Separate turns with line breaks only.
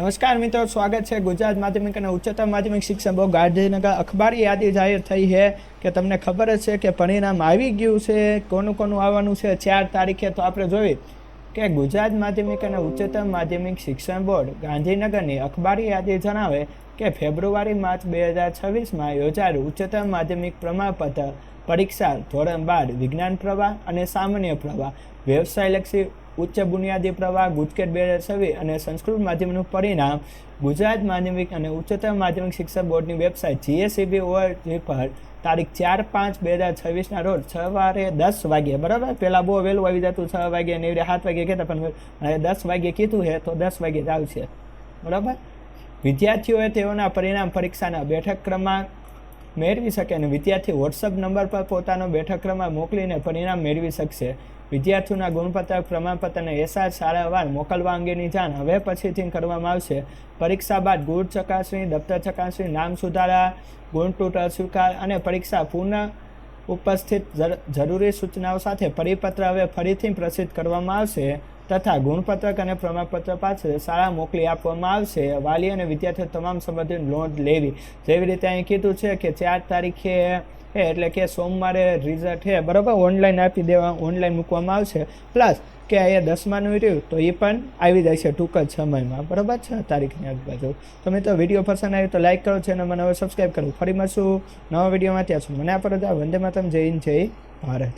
નમસ્કાર મિત્રો, સ્વાગત છે ગુજરાત માધ્યમિક અને ઉચ્ચતર માધ્યમિક શિક્ષણ બોર્ડ ગાંધીનગર અખબારી યાદી જાહેર થઈ છે કે તમને ખબર જ છે કે પરિણામ આવી ગયું છે. કોનું આવવાનું છે 4 તારીખે. તો આપણે જોઈએ કે ગુજરાત માધ્યમિક અને ઉચ્ચતર માધ્યમિક શિક્ષણ બોર્ડ ગાંધીનગરની અખબારી યાદી જણાવે કે ફેબ્રુઆરી-માર્ચ 2026માં યોજાયેલ ઉચ્ચતર માધ્યમિક પ્રમાણપત્ર પરીક્ષા ધોરણ 12 વિજ્ઞાન પ્રવાહ અને સામાન્ય પ્રવાહ, વ્યવસાયલક્ષી ઉચ્ચ બુનિયાદી પ્રવાહ ગુજકેટ 2026 અને સંસ્કૃત માધ્યમનું પરિણામ ગુજરાત માધ્યમિક અને ઉચ્ચતર માધ્યમિક શિક્ષણ બોર્ડની વેબસાઇટ GSEB.org પર તારીખ 4/5/2026ના રોજ સવારે 10 વાગ્યે, બરાબર. પહેલાં બહુ વહેલું આવી જતું, 6 વાગ્યે ને 7 વાગ્યે કહેતા, પણ 10 વાગ્યે કીધું છે તો 10 વાગ્યે જ આવશે, બરાબર. વિદ્યાર્થીઓએ તેઓના પરિણામ પરીક્ષાના બેઠક ક્રમાંક મેળવી શકે અને વિદ્યાર્થી વોટ્સઅપ નંબર પર પોતાનો બેઠક ક્રમાંક મોકલીને પરિણામ મેળવી શકશે. વિદ્યાર્થીઓના ગુણપત્રક પ્રમાણપત્રને SR શાળાવાર મોકલવા અંગેની જાણ હવે પછીથી કરવામાં આવશે. પરીક્ષા બાદ ગુણ ચકાસણી, દફતર ચકાસણી, નામ સુધારા, ગુણ તૂટ અસ્વીકાર અને પરીક્ષા પૂર્ણ ઉપસ્થિત જરૂરી સૂચનાઓ સાથે પરિપત્ર હવે ફરીથી પ્રસિદ્ધ કરવામાં આવશે તથા ગુણપત્રક અને પ્રમાણપત્ર પાછળ શાળા મોકલી આપવામાં આવશે. વાલી અને વિદ્યાર્થીઓ તમામ સંબંધિત નોંધ લેવી. જેવી રીતે અહીં કીધું છે કે 4 તારીખે એટલે કે સોમવારે રિઝલ્ટ છે, બરાબર, ઓનલાઈન આપી દેવા, ઓનલાઈન મૂકવામાં આવશે. પ્લસ કે એ 10માનું રહ્યું તો એ પણ આવી જાય છે ટૂંક જ સમયમાં, બરાબર, 6 તારીખની આજુબાજુ. તો મિત્રો, વિડીયો પસંદ આવ્યો તો લાઈક કરો, ચેનલ મને હવે સબસ્ક્રાઈબ કરો. ફરી મળશું નવા વિડીયોમાં. ત્યાં સુધી મને આ પર વંદે માતરમ. જય હિન્દ, જય ભારત.